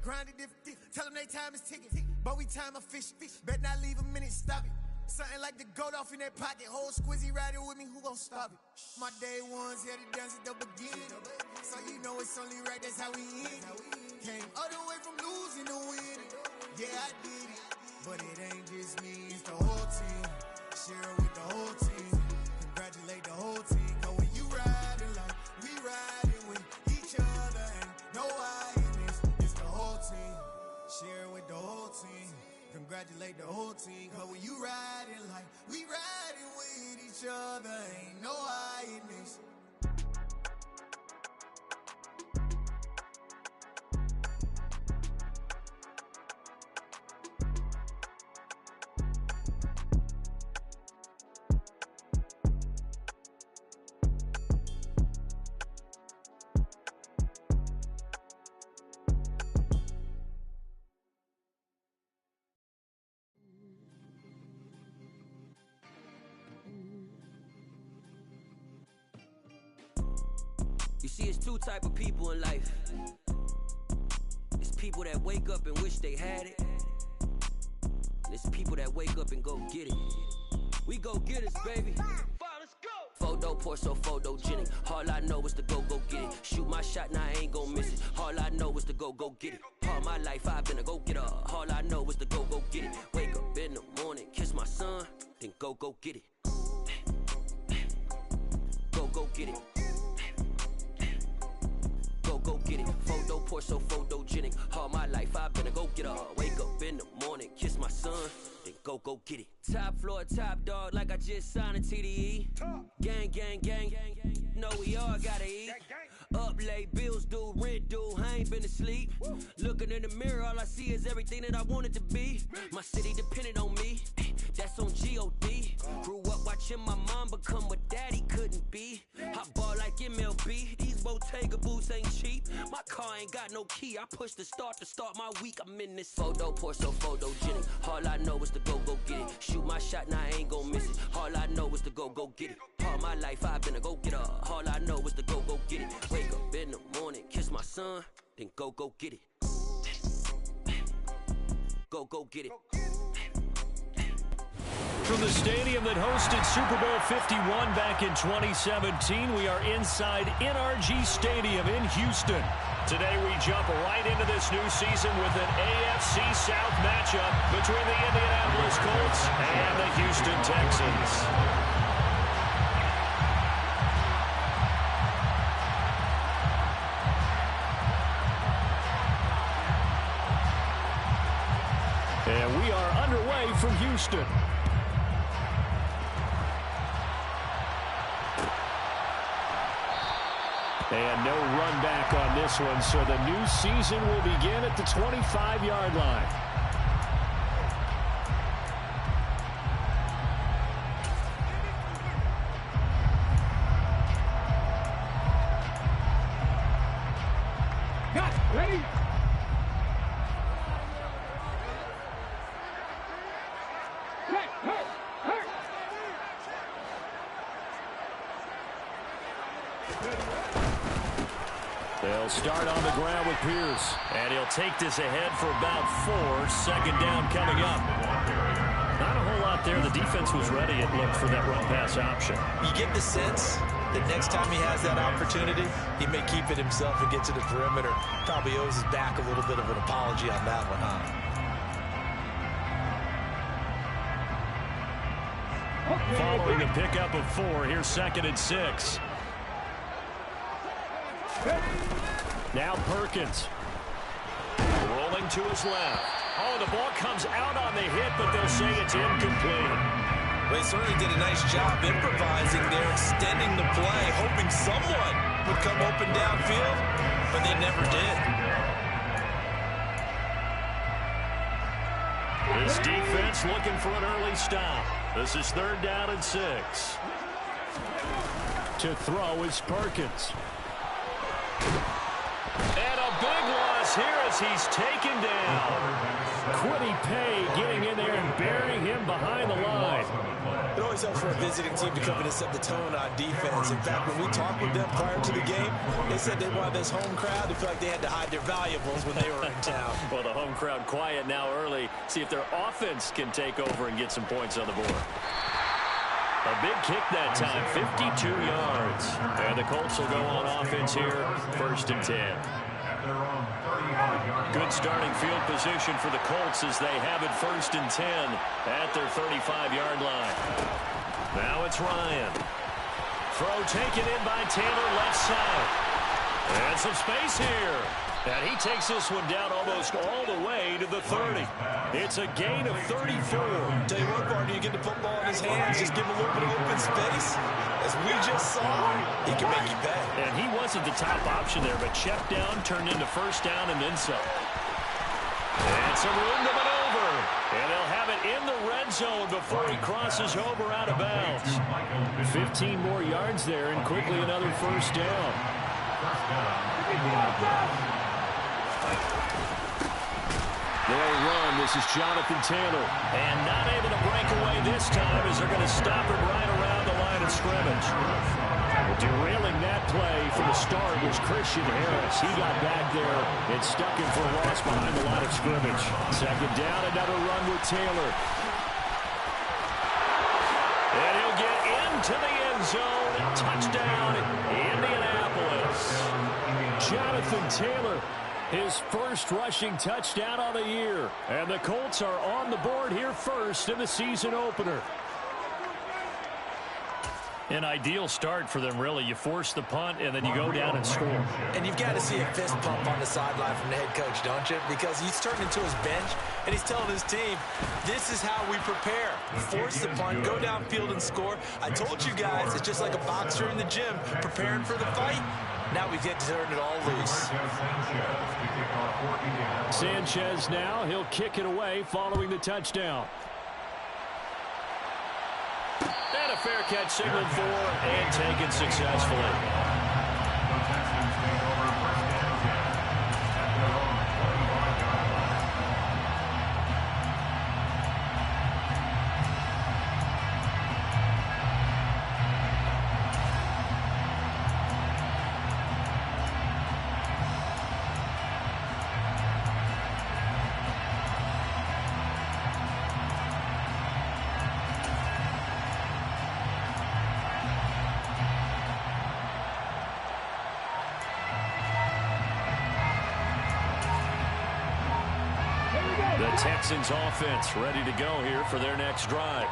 grinded if tell them they time is ticking. But we time a fish. Bet not leave a minute, stop it. Something like the goat off in that pocket. Whole squizzy riding with me, who gon' stop it? My day ones here to dance at the beginning. So you know it's only right, that's how we end. Came all the way from losing to winning. Yeah, I did it. But it ain't just me, it's the whole team. Share it with the whole team. Congratulate the whole team. Cause when you riding like we riding with each other, ain't no hiding, it's the whole team. Share it with the whole team. Congratulate the whole team. Cause when you riding like we riding with each other, ain't no hiding this. You see, it's two type of people in life. It's people that wake up and wish they had it. And it's people that wake up and go get it. We go get it, baby. Let's go. Photo pour so photogenic. All I know is to go get it. Shoot my shot, now I ain't gon' miss it. All I know is to go get it. All my life I've been a go-getter. All I know is to go get it. Wake up in the morning, kiss my son, then go get it. Go get it. Go get it. Photo pour so photogenic. All my life I've been a go-getter. Wake up in the morning, kiss my son, then go get it. Top floor, top dog, like I just signed a TDE. Gang, gang, gang. No, we all gotta eat. Up late, bills due, rent due, I ain't been asleep. Looking in the mirror, all I see is everything that I wanted to be. My city depended on me, that's on G.O.D. Grew up watching my mom become what daddy couldn't be. I ball like MLB, these Bottega boots ain't cheap. My car ain't got no key, I push the start to start my week. I'm in this photo pour so photogenic. All I know is to go get it. Shoot my shot, now I ain't gon' miss it. All I know is to go get it. All my life I've been a go-getter. All I know is to go get it. Wake up in the morning, kiss my son, then go get it. Go get it. From the stadium that hosted Super Bowl 51 back in 2017, we are inside NRG Stadium in Houston. Today we jump right into this new season with an AFC South matchup between the Indianapolis Colts and the Houston Texans. And we are underway from Houston. And no run back on this one, so the new season will begin at the 25-yard line. Ready? They'll start on the ground with Pierce. And he'll take this ahead for about 4. Second down coming up. Not a whole lot there. The defense was ready, it looked, for that run-pass option. You get the sense that next time he has that opportunity, he may keep it himself and get to the perimeter. Probably owes his back a little bit of an apology on that one, huh? Following the pickup of 4, here's 2nd and 6. Now Perkins. Rolling to his left. Oh, the ball comes out on the hit, but they'll say it's incomplete. They certainly did a nice job improvising there, extending the play, hoping someone would come open downfield, but they never did. This defense looking for an early stop. This is 3rd down and 6. To throw is Perkins. And a big loss is here as he's taken down. Kwity Paye getting in there and burying him behind the line. It always helps for a visiting team to come in and set the tone on defense. In fact, when we talked with them prior to the game, they said they wanted this home crowd to feel like they had to hide their valuables when they were in town. Well, the home crowd quiet now early. See if their offense can take over and get some points on the board. A big kick that time, 52 yards. And the Colts will go on offense here, 1st and 10. Good starting field position for the Colts as they have it 1st and 10 at their 35-yard line. Now it's Ryan. Throw taken in by Taylor, left side. And some space here. And he takes this one down almost all the way to the 30. It's a gain of 34. Tell you what, Barney, you get the football in his hands, just give him a little bit of open space. As we just saw, he can make you pay. And he wasn't the top option there, but check down, turned into 1st down, and then some. And some room to maneuver. And they'll have it in the red zone before he crosses over out of bounds. 15 more yards there, and quickly another 1st down. They'll run. This is Jonathan Taylor. And not able to break away this time as they're going to stop him right around the line of scrimmage. Derailing that play for the start was Christian Harris. He got back there and stuck him for a loss behind the line of scrimmage. 2nd down, another run with Taylor. And he'll get into the end zone. Touchdown, Indianapolis. Jonathan Taylor, his 1st rushing touchdown on the year. And the Colts are on the board here first in the season opener. An ideal start for them, really. You force the punt, and then you go down and score. And you've got to see a fist pump on the sideline from the head coach, don't you? Because he's turned into his bench, and he's telling his team, this is how we prepare. Force the punt, go downfield and score. I told you guys, it's just like a boxer in the gym, preparing for the fight. Now we get to turn it all loose. Sanchez now, he'll kick it away following the touchdown. And a fair catch signaled for and taken successfully. Texans offense ready to go here for their next drive.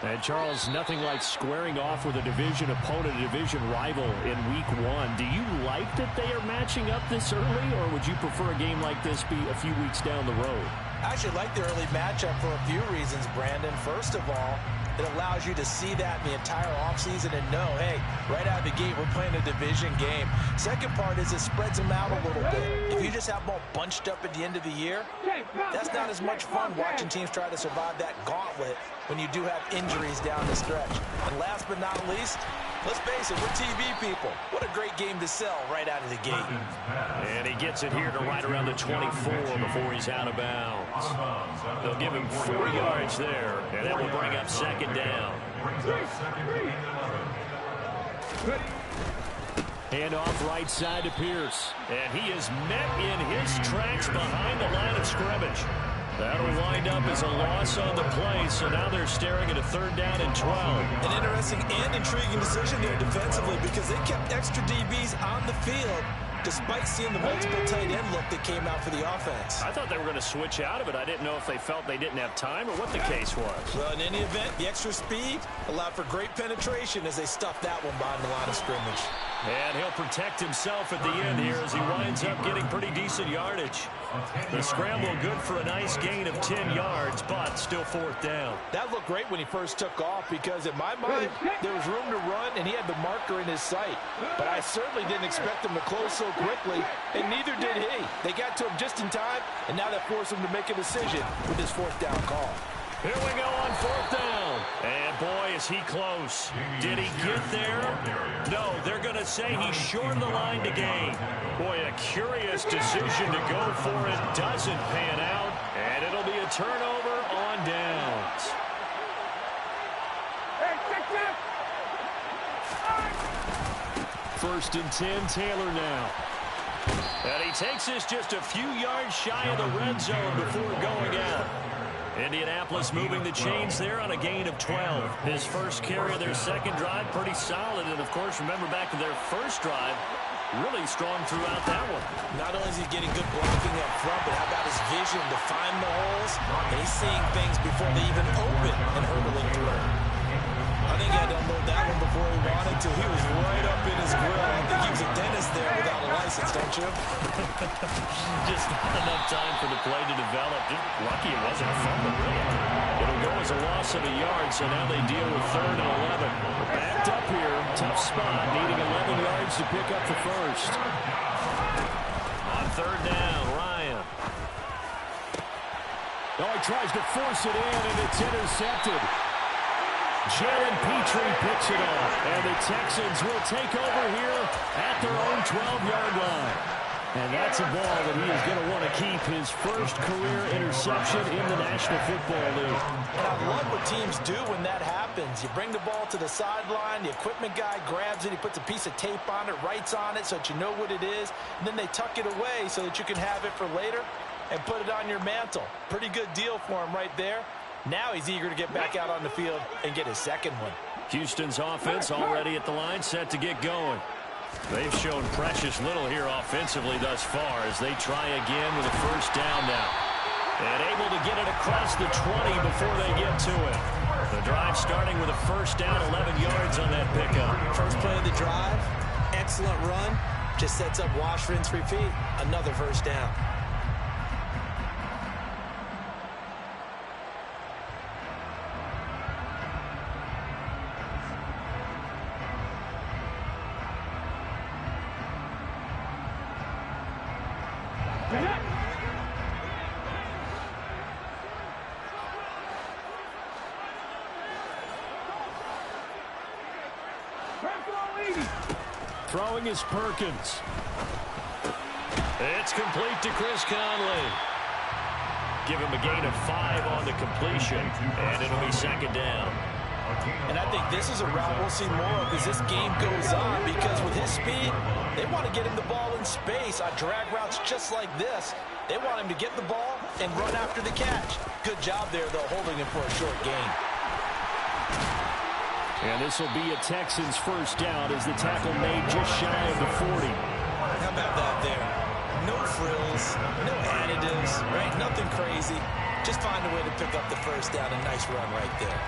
And Charles, nothing like squaring off with a division opponent, a division rival in week 1. Do you like that they are matching up this early, or would you prefer a game like this be a few weeks down the road? I actually like the early matchup for a few reasons, Brandon. First of all, it allows you to see that in the entire offseason and know, hey, right out of the gate, we're playing a division game. Second part is it spreads them out a little bit. If you just have them all bunched up at the end of the year, that's not as much fun watching teams try to survive that gauntlet when you do have injuries down the stretch. And last but not least, let's face it, we're TV people. What a great game to sell right out of the gate. And he gets it here to right around the 24 before he's out of bounds. They'll give him 4 yards there, and that will bring up 2nd down. Hand off right side to Pierce. And he is met in his tracks behind the line of scrimmage. That'll wind up as a loss on the play, so now they're staring at a 3rd down and 12. An interesting and intriguing decision there defensively because they kept extra DBs on the field despite seeing the multiple tight end look that came out for the offense. I thought they were going to switch out of it. I didn't know if they felt they didn't have time or what the case was. Well, in any event, the extra speed allowed for great penetration as they stuffed that one behind the line of scrimmage. And he'll protect himself at the end here as he winds up getting pretty decent yardage. The scramble good for a nice gain of 10 yards, but still 4th down. That looked great when he first took off because in my mind, there was room to run and he had the marker in his sight. But I certainly didn't expect him to close so quickly, and neither did he. They got to him just in time, and now that forced him to make a decision with his 4th down call. Here we go on 4th down. And boy, is he close. Did he get there? No, they're going to say he's short of the line to gain. Boy, a curious decision to go for it. Doesn't pan out. And it'll be a turnover on downs. 1st and 10, Taylor now. And he takes this just a few yards shy of the red zone before going out. Indianapolis moving the chains there on a gain of 12. His first carry of their second drive, pretty solid. And, of course, remember back to their first drive, really strong throughout that one. Not only is he getting good blocking up front, but how about his vision to find the holes? And he's seeing things before they even open and hurdling through. I think he had to unload that one before he wanted to. He was right up in his grill. I think he was a dentist there without a license, don't you? Just not enough time for the play to develop. Just lucky it wasn't a fumble, really. It'll go as a loss of a yard, so now they deal with 3rd and 11. Backed up here, tough spot, needing 11 yards to pick up the first. On 3rd down, Ryan. Oh, he tries to force it in, and it's intercepted. Jalen Petrie picks it off, and the Texans will take over here at their own 12-yard line. And that's a ball that he is going to want to keep, his first career interception in the National Football League. And I love what teams do when that happens. You bring the ball to the sideline, the equipment guy grabs it, he puts a piece of tape on it, writes on it so that you know what it is, and then they tuck it away so that you can have it for later and put it on your mantle. Pretty good deal for him right there. Now he's eager to get back out on the field and get his second one. Houston's offense already at the line, set to get going. They've shown precious little here offensively thus far as they try again with a first down now. And able to get it across the 20 before they get to it. The drive starting with a first down, 11 yards on that pickup. First play of the drive, excellent run. Just sets up wash, rinse, repeat. Another first down. Throwing is Perkins. It's complete to Chris Conley. Give him a gain of 5 on the completion, and it'll be second down. And I think this is a route we'll see more of as this game goes on, because with his speed, they want to get him the ball in space on drag routes just like this. They want him to get the ball and run after the catch. Good job there, though, holding him for a short gain. And this will be a Texans first down as the tackle made just shy of the 40. How about that there? No frills, no additives, right? Nothing crazy. Just find a way to pick up the first down. A nice run right there.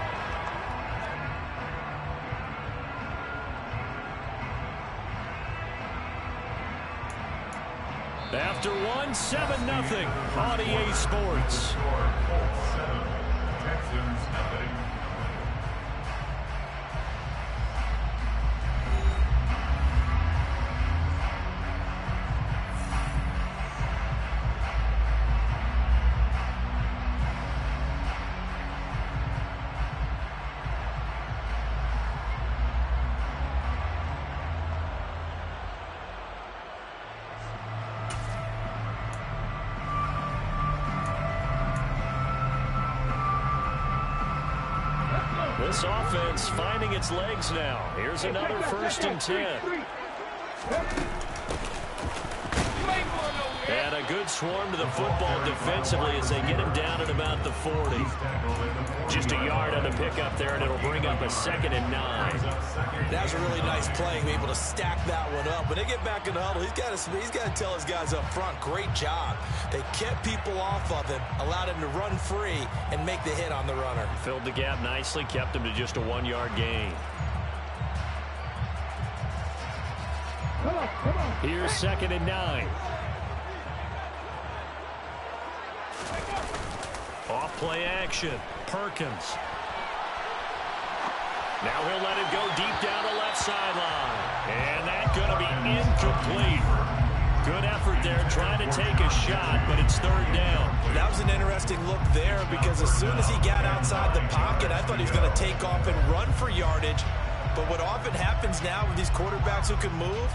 After one, 7-0 on EA Sports. This offense finding its legs now. Here's another 1st and 10. And a good swarm to the football defensively as they get him down at about the 40. Just a yard on the pickup there, and it'll bring up a 2nd and 9. That was a really nice play, able to stack that one up. When they get back in the huddle, he's got to tell his guys up front, great job. They kept people off of him, allowed him to run free and make the hit on the runner. Filled the gap nicely, kept him to just a 1-yard gain. Here's 2nd and 9. Off play action. Perkins. Now he'll let it go deep down the left sideline. And that's going to be incomplete. Good effort there, trying to take a shot, but it's third down. That was an interesting look there because as soon as he got outside the pocket, I thought he was going to take off and run for yardage. But what often happens now with these quarterbacks who can move,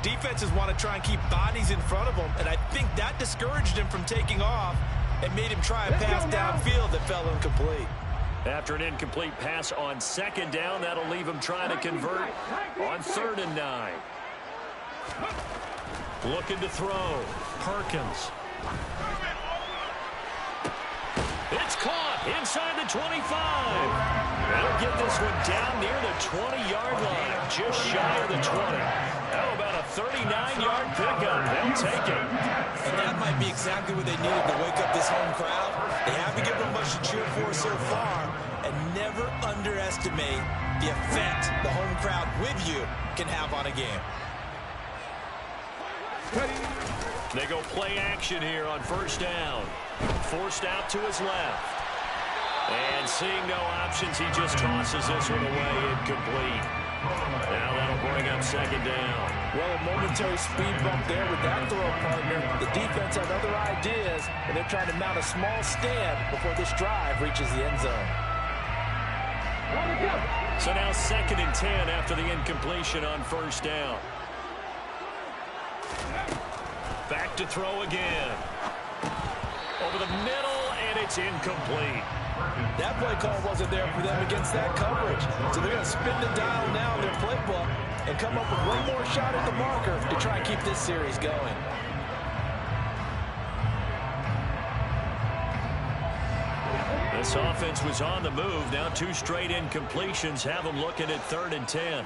defenses want to try and keep bodies in front of them, and I think that discouraged him from taking off and made him try a pass downfield that fell incomplete. After an incomplete pass on second down, that'll leave him trying to convert on 3rd and 9. Looking to throw. Perkins. It's caught inside the 25. That'll get this one down near the 20-yard line, just shy of the 20. How about a 39-yard pickup? They'll take it. And that might be exactly what they needed to wake up this home crowd. They haven't given them much to cheer for so far, and never underestimate the effect the home crowd with you can have on a game. They go play action here on 1st down. Forced out to his left. And seeing no options, he just tosses this one away incomplete. Now that'll bring up 2nd down. Well, a momentary speed bump there with that throw, partner. The defense had other ideas, and they're trying to mount a small stand before this drive reaches the end zone. So now 2nd and 10 after the incompletion on 1st down. Back to throw again. Over the middle, and it's incomplete. That play call wasn't there for them against that coverage. So they're going to spin the dial now in their playbook and come up with one more shot at the marker to try and keep this series going. This offense was on the move. Now 2 straight incompletions have them looking at 3rd and 10.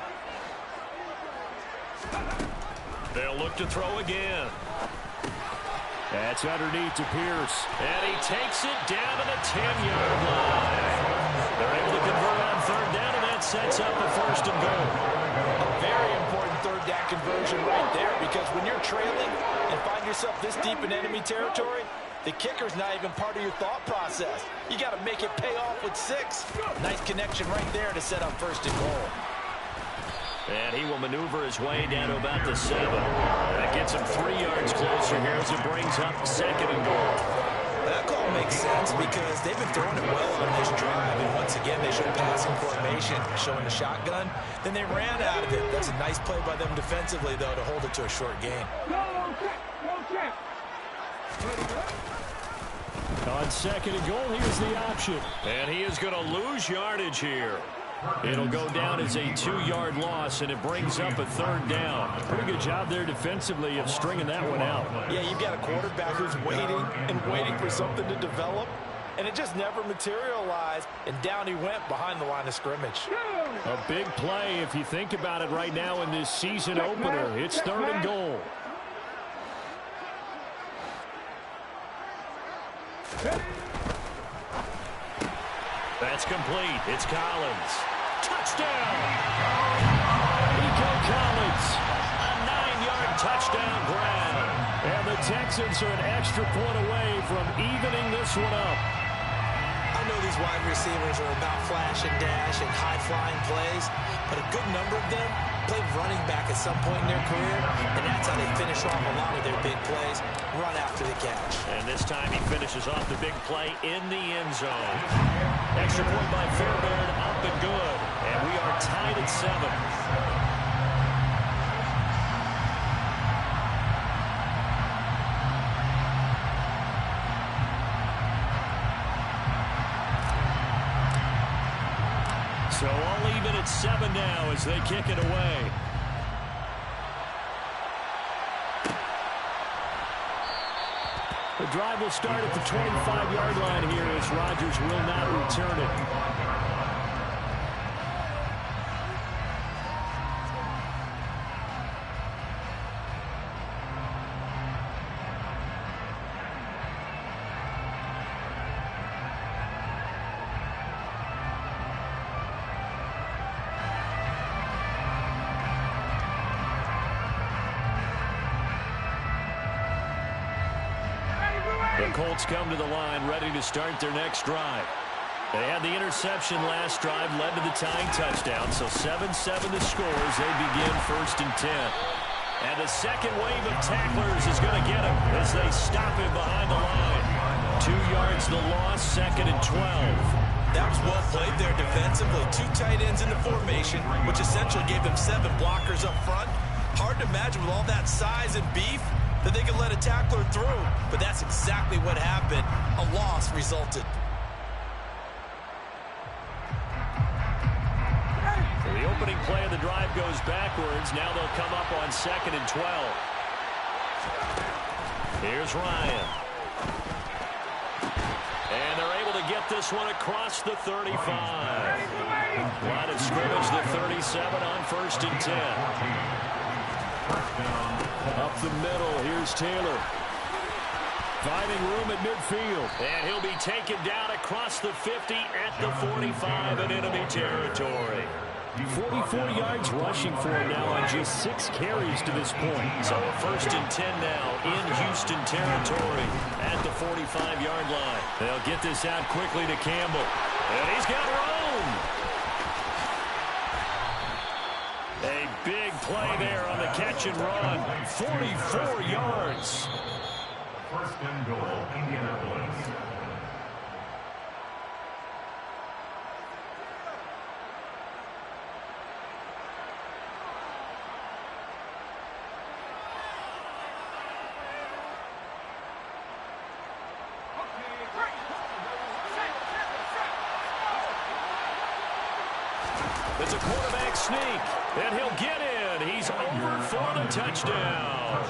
They'll look to throw again. That's underneath to Pierce. And he takes it down to the 10-yard line. They're able to convert on 3rd down, and that sets up a 1st and goal. A very important 3rd down conversion right there, because when you're trailing and find yourself this deep in enemy territory, the kicker's not even part of your thought process. You got to make it pay off with 6. Nice connection right there to set up 1st and goal. And he will maneuver his way down to about the 7. That gets him 3 yards closer here as it brings up 2nd and goal. That call makes sense because they've been throwing it well on this drive. And once again, they showed passing formation, showing the shotgun. Then they ran out of it. That's a nice play by them defensively, though, to hold it to a short gain. On 2nd and goal, here's the option. And he is going to lose yardage here. It'll go down as a 2-yard loss, and it brings up a 3rd down. Pretty good job there defensively of stringing that one out. Yeah, you've got a quarterback who's waiting and waiting for something to develop, and it just never materialized, and down he went behind the line of scrimmage. A big play if you think about it right now in this season opener. It's 3rd and goal. That's complete. It's Collins. Touchdown! Nico Collins. A 9-yard touchdown grab. And the Texans are an extra point away from evening this one up. I know these wide receivers are about flash and dash and high-flying plays, but a good number of them played running back at some point in their career, and that's how they finish off a lot of their big plays, run after the catch. And this time he finishes off the big play in the end zone. Extra point by Fairbairn, up and good. And we are tied at 7. So all even at 7 now as they kick it away. The drive will start at the 25-yard line here as Rodgers will not return it. The Colts come to the line ready to start their next drive. They had the interception last drive, led to the tying touchdown, so 7-7 the score as they begin 1st and 10. And the second wave of tacklers is going to get him as they stop him behind the line. 2 yards the loss, 2nd and 12. That was well played there defensively. 2 tight ends in the formation, which essentially gave them 7 blockers up front. Hard to imagine with all that size and beef that they could let a tackler through, but that's exactly what happened. A loss resulted. The opening play of the drive goes backwards. Now they'll come up on 2nd and 12. Here's Ryan. And they're able to get this one across the 35. Line of scrimmage, the 37 on 1st and 10. Up the middle, here's Taylor. Finding room at midfield. And he'll be taken down across the 50 at the 45 in enemy territory. 44 yards rushing for him now on just 6 carries to this point. So 1st and 10 now in Houston territory at the 45-yard line. They'll get this out quickly to Campbell. And he's got room. A big play there on the catch and run. 44 yards. 1st and goal, Indianapolis. It's a quarterback sneak, and he'll get in. He's over for the touchdown.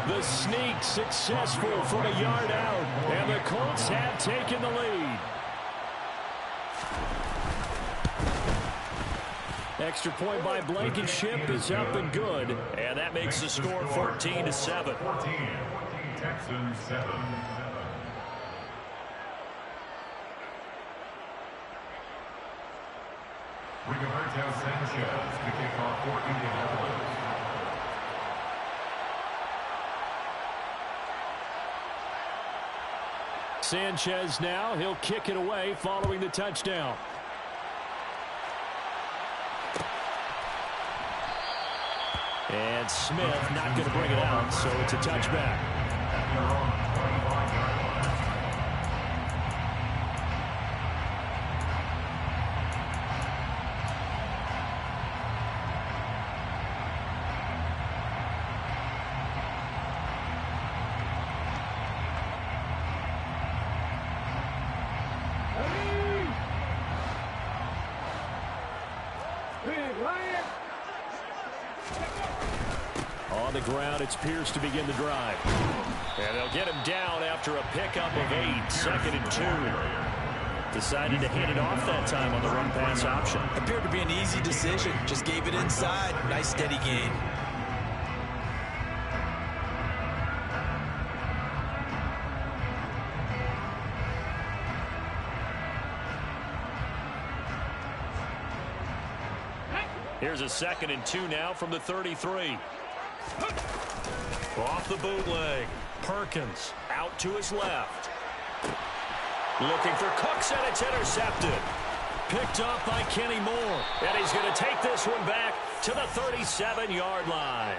The sneak successful from a yard out, and the Colts have taken the lead. Extra point by Blankenship is up and good, and that makes the score 14-7. 14, Texans 7. Rigoberto Sanchez, the kickoff for Indianapolis. Sanchez now, he'll kick it away following the touchdown. And Smith not going to bring it out, so it's a touchback. On the ground, it's Pierce to begin the drive. And they'll get him down after a pickup of 8, 2nd and 2. Decided to hand it off that time on the run-pass option. Appeared to be an easy decision. Just gave it inside. Nice steady gain. Here's a 2nd and 2 now from the 33. Off the bootleg. Perkins out to his left. Looking for Cooks, and it's intercepted. Picked up by Kenny Moore. And he's going to take this one back to the 37-yard line.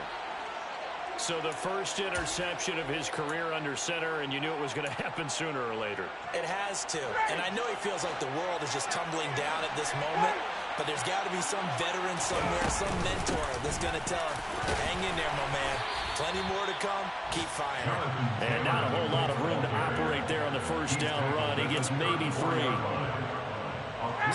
So the first interception of his career under center, and you knew it was going to happen sooner or later. It has to. And I know he feels like the world is just tumbling down at this moment. But there's got to be some veteran somewhere, some mentor that's going to tell him, hang in there, my man. Plenty more to come. Keep firing. And not a whole lot of room to operate there on the first down run. He gets maybe 3.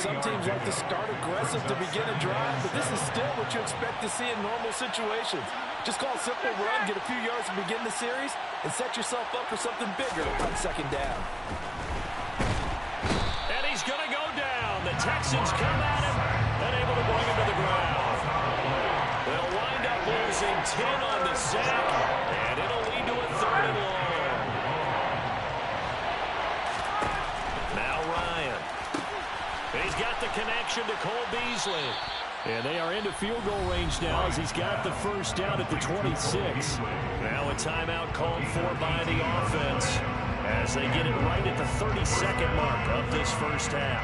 Some teams like to start aggressive to begin a drive, but this is still what you expect to see in normal situations. Just call a simple run, get a few yards to begin the series, and set yourself up for something bigger on 2nd down. And he's going to go down. The Texans come at him and able to bring him to the ground. They'll wind up losing 10 on the sack, and it'll lead to a 3rd and long. Now Ryan. He's got the connection to Cole Beasley. And they are into field goal range now as he's got the first down at the 26. Now a timeout called for by the offense as they get it right at the 32nd mark of this first half.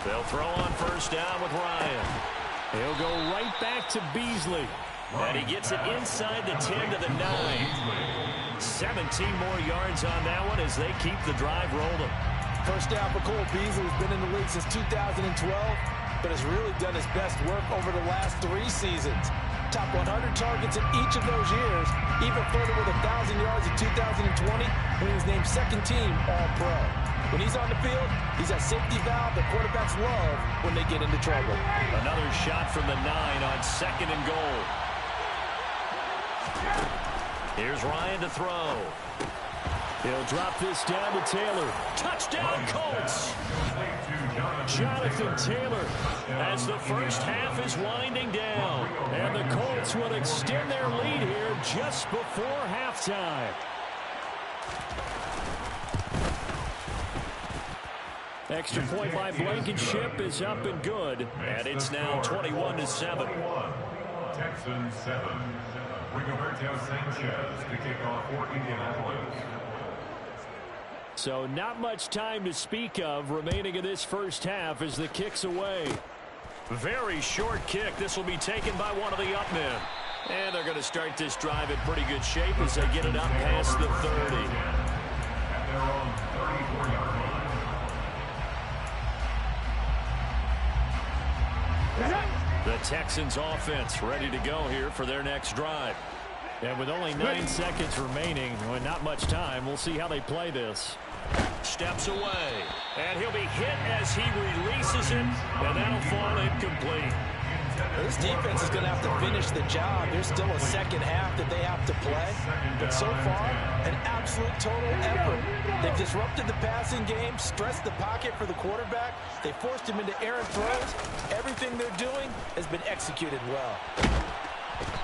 They'll throw on first down with Ryan. He'll go right back to Beasley. And he gets it inside the 10 to the 9. 17 more yards on that one as they keep the drive rolling. First down for Cole Beasley, who's been in the league since 2012, but has really done his best work over the last 3 seasons. Top 100 targets in each of those years, even further with 1,000 yards in 2020 when he was named second team All-Pro. When he's on the field, he's that safety valve that quarterbacks love when they get into trouble. Another shot from the 9 on 2nd and goal. Here's Ryan to throw. He'll drop this down to Taylor. Touchdown, Colts! Jonathan Taylor as the first half is winding down. And the Colts will extend their lead here just before halftime. Extra point by Blankenship is up and good. And it's now 21-7. Texans 7. Rigoberto Sanchez to kick off for Indianapolis. So not much time to speak of remaining in this first half as the kick's away. Very short kick. This will be taken by one of the up men. And they're going to start this drive in pretty good shape as they get it up past the 30. At their own 34-yard line. The Texans offense ready to go here for their next drive. And with only 9 seconds remaining, well, not much time, we'll see how they play this. Steps away, and he'll be hit as he releases it, and that'll fall incomplete. This defense is going to have to finish the job. There's still a second half that they have to play. But so far, an absolute total effort. They've disrupted the passing game, stressed the pocket for the quarterback. They forced him into errant throws. Everything they're doing has been executed well.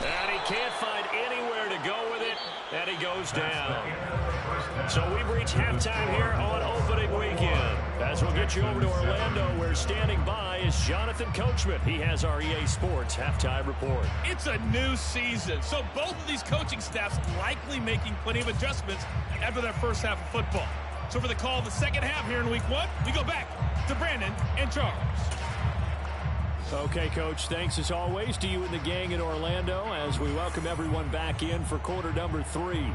And he can't find anywhere to go with it, and he goes down. So we've reached halftime here on opening weekend. As we'll get you over to Orlando, where standing by is Jonathan Coachman. He has our EA Sports halftime report. It's a new season, so both of these coaching staffs likely making plenty of adjustments after their first half of football. So for the call of the second half here in week 1, we go back to Brandon and Charles. Okay, Coach, thanks as always to you and the gang in Orlando as we welcome everyone back in for quarter number 3.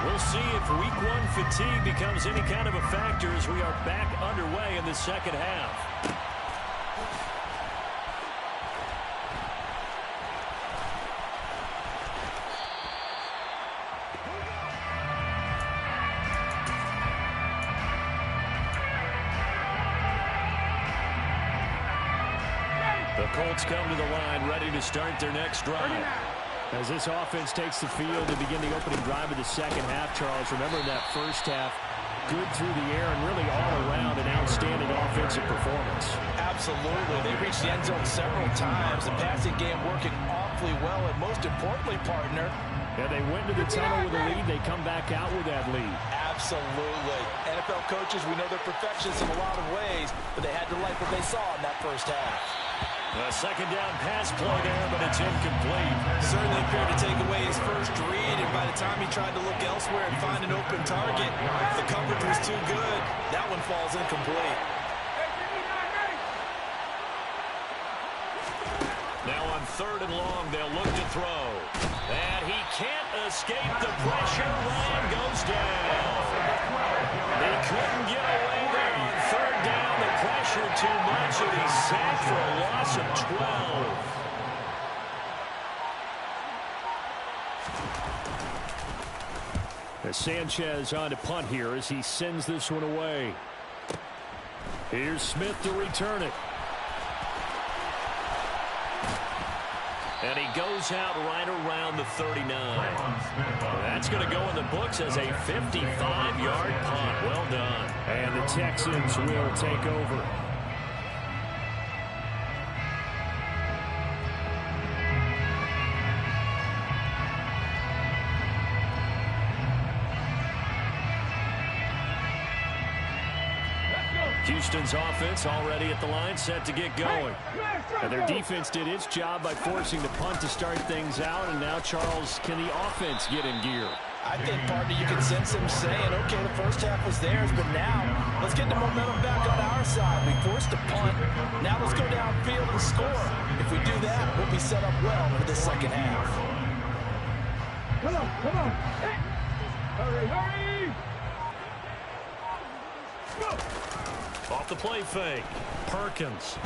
We'll see if week 1 fatigue becomes any kind of a factor as we are back underway in the second half. The Colts come to the line ready to start their next drive. As this offense takes the field to begin the opening drive of the second half, Charles, remember in that first half, good through the air and really all around an outstanding offensive performance. Absolutely. They reached the end zone several times. The passing game working awfully well, and most importantly, partner, Yeah, they went to the tunnel with a lead. They come back out with that lead. absolutely. NFL coaches, we know they're perfectionists in a lot of ways, but they had to like what they saw in that first half. A second down pass play there, but it's incomplete. Certainly appeared to take away his first read, and by the time he tried to look elsewhere and find an open target, the coverage was too good. That one falls incomplete. Now on 3rd and long, they'll look to throw. And he can't escape the pressure. Ryan goes down. He couldn't get away there on 3rd down. The pressure too much, and he's sacked for a loss of 12. As Sanchez on to punt here as he sends this one away. Here's Smith to return it. And he goes out right around the 39. That's going to go in the books as a 55-yard punt. Well done. And the Texans will take over. Houston's offense already at the line, set to get going. And their defense did its job by forcing the punt to start things out. And now, Charles, can the offense get in gear? I think, partner, you can sense him saying, okay, the first half was theirs, but now let's get the momentum back on our side. We forced a punt. Now let's go downfield and score. If we do that, we'll be set up well for the second half. Come on. Hey. Hurry. Off the play fake. Perkins.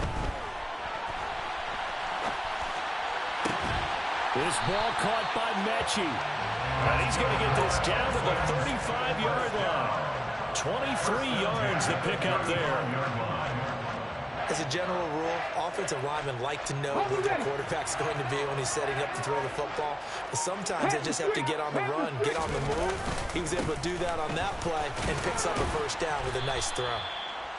This ball caught by Mechie. And he's going to get this down to the 35-yard line. 23 yards to pick up there. As a general rule, offensive linemen like to know where their quarterback's going to be when he's setting up to throw the football. But sometimes they just have to get on the run, get on the move. He was able to do that on that play and picks up a first down with a nice throw.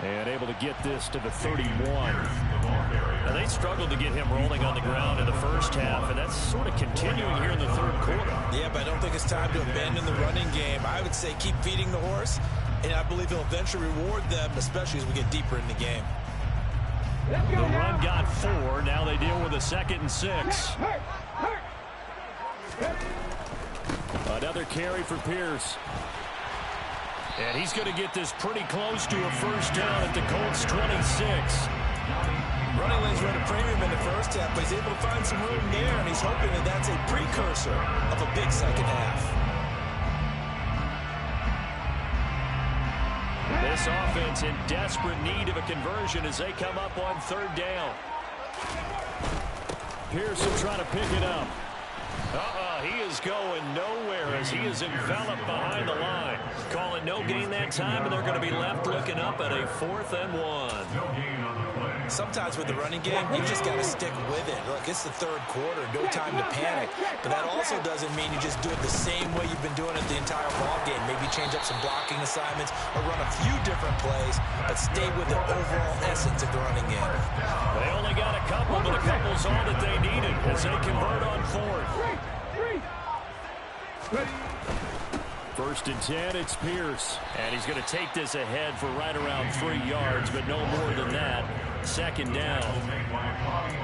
And able to get this to the 31. Now, they struggled to get him rolling on the ground in the first half, and that's sort of continuing here in the third quarter. Yeah, but I don't think it's time to abandon the running game. I would say keep feeding the horse, and I believe he'll eventually reward them, especially as we get deeper in the game. The run got 4. Now they deal with a 2nd and 6. Another carry for Pierce. And he's going to get this pretty close to a first down at the Colts 26. Running lanes were at a premium in the first half, but he's able to find some room there, and he's hoping that that's a precursor of a big second half. This offense in desperate need of a conversion as they come up on 3rd down. Pearson trying to pick it up. He is going nowhere as he is enveloped behind the line. Call it no gain that time, and they're going to be left looking up at a 4th and 1. Sometimes with the running game, you just got to stick with it. Look, it's the third quarter, no time to panic. But that also doesn't mean you just do it the same way you've been doing it the entire ball game. Maybe change up some blocking assignments or run a few different plays, but stay with the overall essence of the running game. They only got a couple, but a couple's all that they needed as they convert on 4th. 1st and 10, it's Pierce. And he's going to take this ahead for right around 3 yards, but no more than that. 2nd down.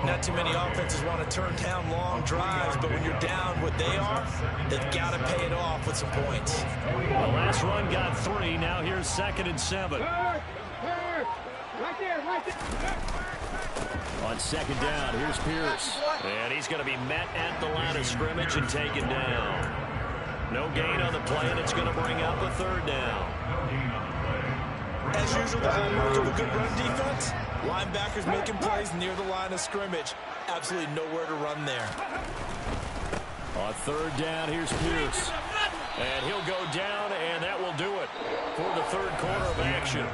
Not too many offenses want to turn down long drives, but when you're down what they are, they've got to pay it off with some points. The last run got 3. Now here's 2nd and 7. Right there. On 2nd down, here's Pierce. And he's going to be met at the line of scrimmage and taken down. No gain on the play, and it's going to bring up a 3rd down. As usual, the hallmark of a good run defense, linebackers making plays near the line of scrimmage. Absolutely nowhere to run there. On 3rd down, here's Pierce. And he'll go down, and that will do it for the 3rd quarter of action.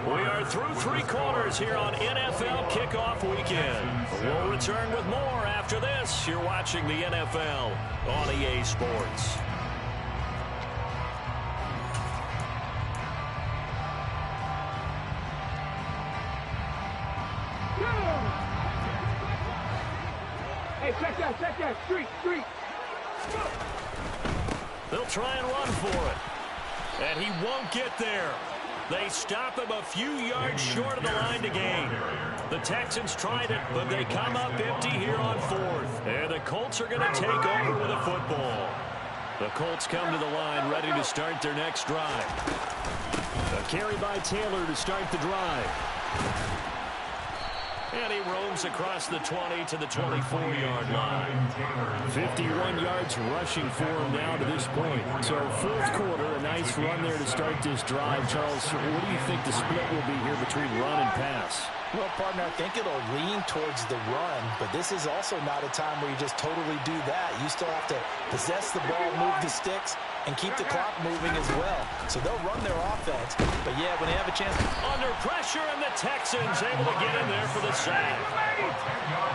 We are through 3 quarters here on NFL Kickoff Weekend. We'll return with more after this. You're watching the NFL on EA Sports. Hey, check that. Street. They'll try and run for it. And he won't get there. They stop him a few yards short of the line to gain. The Texans tried it, but they come up empty here on 4th. And the Colts are going to take over with a football. The Colts come to the line ready to start their next drive. A carry by Taylor to start the drive. And he roams across the 20 to the 24-yard line. 51 yards rushing for him now to this point. So 4th quarter, a nice run there to start this drive. Charles, what do you think the split will be here between run and pass? Well, partner, I think it'll lean towards the run, but this is also not a time where you just totally do that. You still have to possess the ball, move the sticks, and keep the clock moving as well. So they'll run their offense, but yeah, when they have a chance. Under pressure, and the Texans able to get in there for the sack.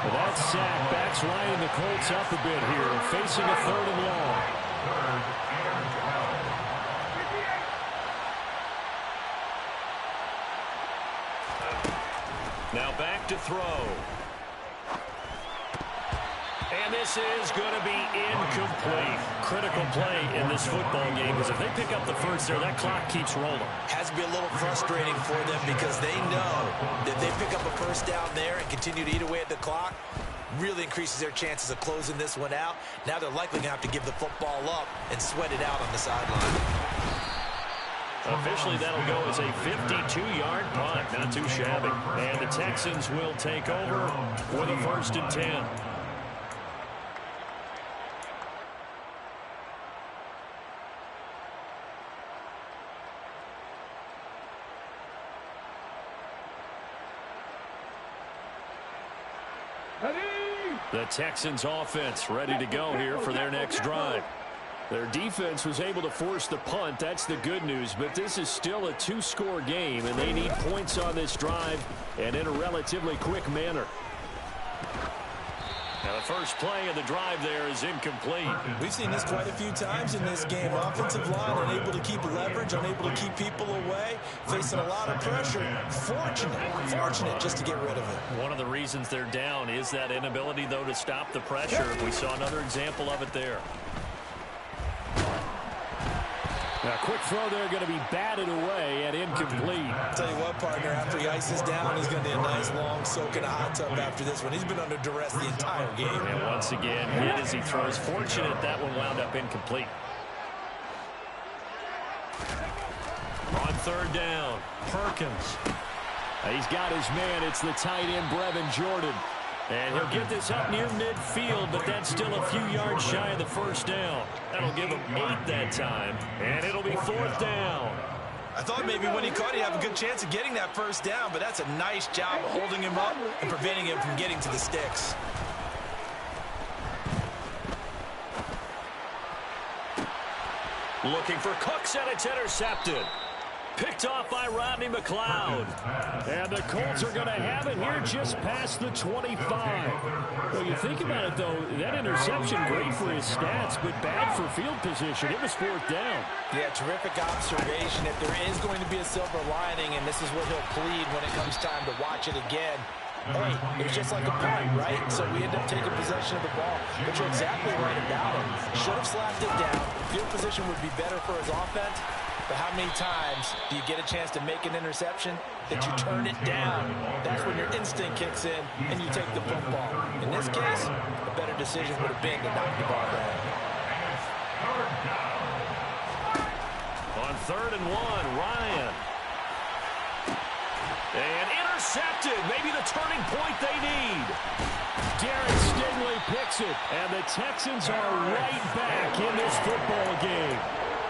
Well, that sack backs Ryan the Colts up a bit here, facing a 3rd and long. Now back to throw. And this is going to be incomplete. Critical play in this football game, because if they pick up the first there, that clock keeps rolling. Has to be a little frustrating for them because they know that they pick up a first down there and continue to eat away at the clock, really increases their chances of closing this one out. Now they're likely going to have to give the football up and sweat it out on the sideline. Officially, that'll go as a 52-yard punt. Not too shabby. And the Texans will take over with a 1st and 10. The Texans offense ready to go here for their next drive. Their defense was able to force the punt. That's the good news. But this is still a 2-score game, and they need points on this drive and in a relatively quick manner. Now the first play of the drive there is incomplete. We've seen this quite a few times in this game. Offensive line unable to keep leverage, unable to keep people away, facing a lot of pressure. Fortunate just to get rid of it. One of the reasons they're down is that inability, though, to stop the pressure. We saw another example of it there. Now, quick throw there, going to be batted away and incomplete. I'll tell you what, partner, after he ices down, he's going to need a nice long soak in a hot tub after this one. He's been under duress the entire game. And once again, hit as he throws. Fortunate that one wound up incomplete. On 3rd down, Perkins. He's got his man. It's the tight end, Brevin Jordan. And he'll get this up near midfield, but that's still a few yards shy of the first down. That'll give him 8 that time, and it'll be 4th down. I thought maybe when he caught, he'd have a good chance of getting that first down, but that's a nice job of holding him up and preventing him from getting to the sticks. Looking for Cooks, and it's intercepted. Picked off by Rodney McLeod. And the Colts are going to have it here just past the 25. Well, you think about it, though, that interception, great for his stats, but bad for field position. It was 4th down. Yeah, terrific observation. If there is going to be a silver lining, and this is what he'll plead when it comes time to watch it again, hey, it was just like a punt, right? So we end up taking possession of the ball. But you're exactly right about it. Should have slapped it down. Field position would be better for his offense. But how many times do you get a chance to make an interception that you turn it down? That's when your instinct kicks in and you take the football. In this case, a better decision would have been to knock the ball down. On 3rd and 1, Ryan. And intercepted. Maybe the turning point they need. Derek Stingley picks it. And the Texans are right back in this football game.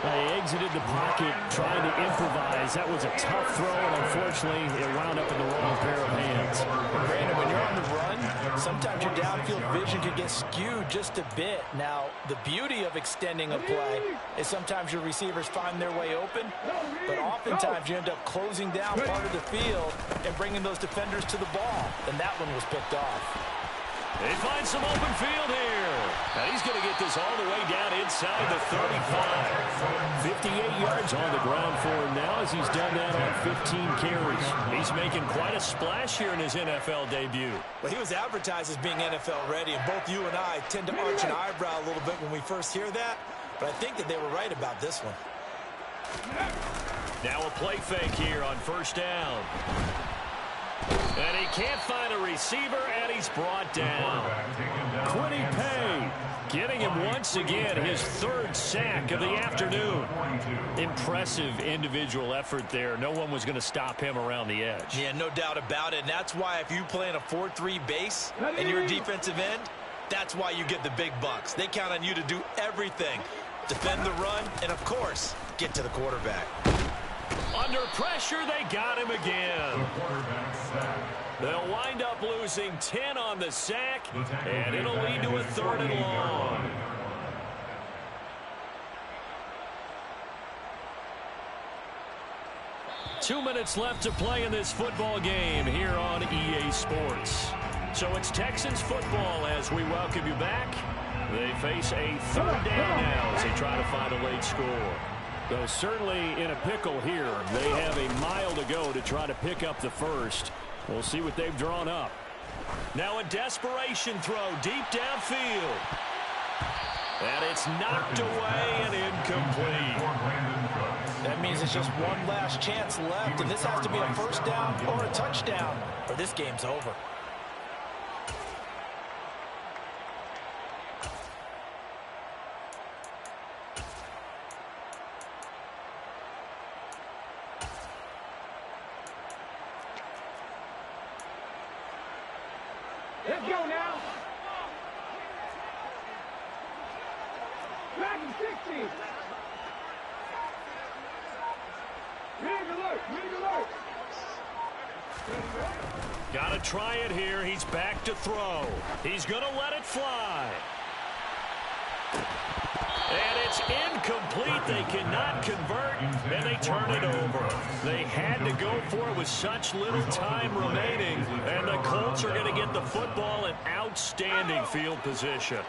They exited the pocket trying to improvise. That was a tough throw, and unfortunately, it wound up in the wrong pair of hands. Brandon, when you're on the run, sometimes your downfield vision can get skewed just a bit. Now, the beauty of extending a play is sometimes your receivers find their way open, but oftentimes you end up closing down part of the field and bringing those defenders to the ball, and that one was picked off. They find some open field here. And he's going to get this all the way down inside the 35. 58 yards on the ground for him now as he's done that on 15 carries. He's making quite a splash here in his NFL debut. Well, he was advertised as being NFL ready, and both you and I tend to arch an eyebrow a little bit when we first hear that, but I think that they were right about this one. Now a play fake here on 1st down. And he can't find a receiver, and he's brought down. Quiddy Pay getting him once again his 3rd sack of the afternoon. Impressive individual effort there. No one was going to stop him around the edge. Yeah, no doubt about it. And that's why if you play in a 4-3 base and you're a defensive end, that's why you get the big bucks. They count on you to do everything. Defend the run and, of course, get to the quarterback. Under pressure, they got him again. They'll wind up losing 10 on the sack, and it'll lead to a 3rd and long. Two minutes left to play in this football game here on EA Sports. So it's Texans football as we welcome you back. They face a 3rd down now as they try to find a late score. Though certainly in a pickle here. They have a mile to go to try to pick up the first. We'll see what they've drawn up. Now a desperation throw deep downfield. And it's knocked away and incomplete. That means it's just one last chance left, and this has to be a first down or a touchdown, or this game's over. Let's go now. Back in 60. Rig alert, rig alert. Got to try it here. He's back to throw. He's going to let it fly. And it's incomplete. They cannot convert, and they turn it over. They had to go for it with such little time remaining, and the Colts are going to get the football in outstanding field position.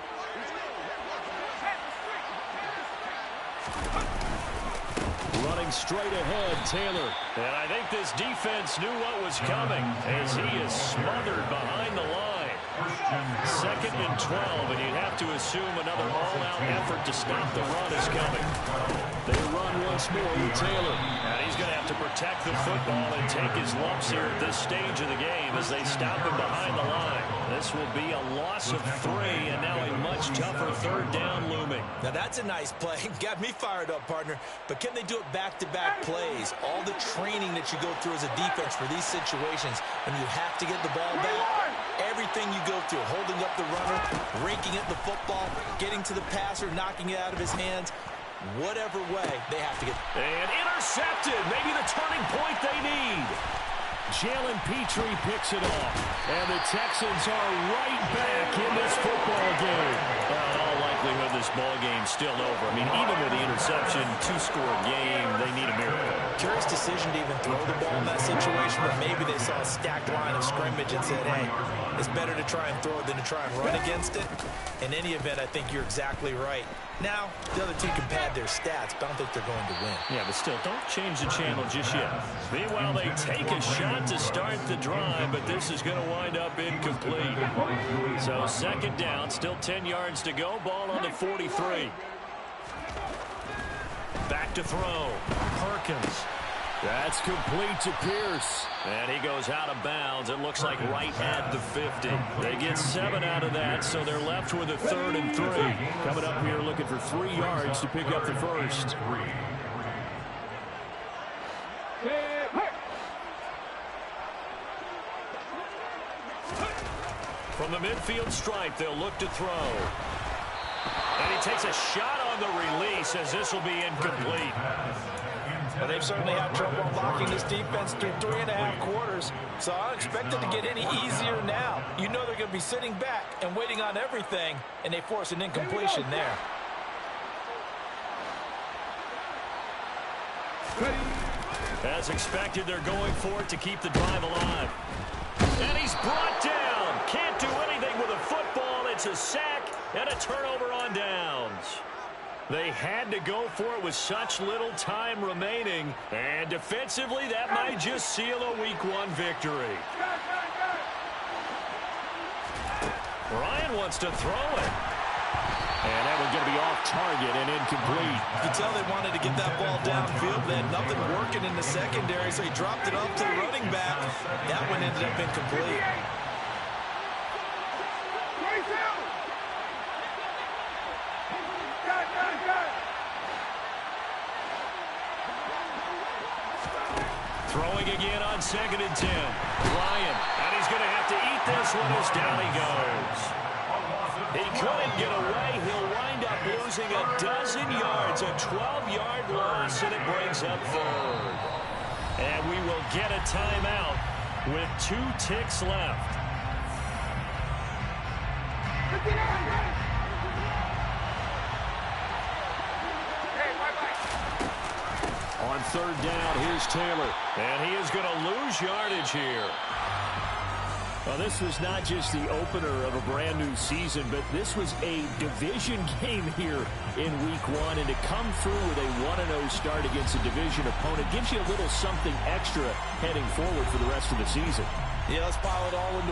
Running straight ahead, Taylor. And I think this defense knew what was coming as he is smothered behind the line. 2nd and 12, and you'd have to assume another all-out effort to stop the run is coming. They run once more with Taylor. And he's going to have to protect the football and take his lumps here at this stage of the game as they stop him behind the line. This will be a loss of 3, and now a much tougher 3rd down looming. Now that's a nice play. Got me fired up, partner. But can they do it back-to-back plays? All the training that you go through as a defense for these situations, when you have to get the ball back, everything you go through, holding up the runner, raking at the football, getting to the passer, knocking it out of his hands, whatever way, they have to get. And intercepted, maybe the turning point they need. Jalen Petrie picks it off, and the Texans are right back in this football game. Well, in all likelihood, this ball game's still over. I mean, even with the interception, 2-score game, they need a miracle. Curious decision to even throw the ball in that situation, but maybe they saw a stacked line of scrimmage and said, hey, it's better to try and throw it than to try and run against it. In any event, I think you're exactly right. Now, the other team can pad their stats, but I don't think they're going to win. Yeah, but still, don't change the channel just yet. Meanwhile, they take a shot to start the drive, but this is going to wind up incomplete. So 2nd down, still 10 yards to go, ball on the 43. Back to throw. Perkins. That's complete to Pierce. And he goes out of bounds. It looks like right at the 50. They get 7 out of that, so they're left with a 3rd and 3. Coming up here looking for 3 yards to pick up the first. From the midfield stripe, they'll look to throw. And he takes a shot on the release as this will be incomplete. Well, they've certainly had trouble unlocking this defense through 3.5 quarters, so I don't expect it to get any easier now. You know they're going to be sitting back and waiting on everything, and they force an incompletion there. As expected, they're going for it to keep the drive alive. And he's brought down. Can't do anything with a football. It's a sack and a turnover on downs. They had to go for it with such little time remaining. And defensively, that might just seal a Week 1 victory. Ryan wants to throw it. And that one's going to be off target and incomplete. You can tell they wanted to get that ball downfield. They had nothing working in the secondary, so he dropped it off to the running back. That one ended up incomplete. Throwing again on 2nd and 10. Ryan, and he's going to have to eat this one as down he goes. He couldn't get away. He'll wind up losing a dozen yards, a 12-yard loss, and it brings up 3rd. And we will get a timeout with 2 ticks left. On 3rd down, here's Taylor. And he is going to lose yardage here. Well, this was not just the opener of a brand new season, but this was a division game here in Week 1. And to come through with a 1-0 start against a division opponent gives you a little something extra heading forward for the rest of the season. Yeah, let's pile it all into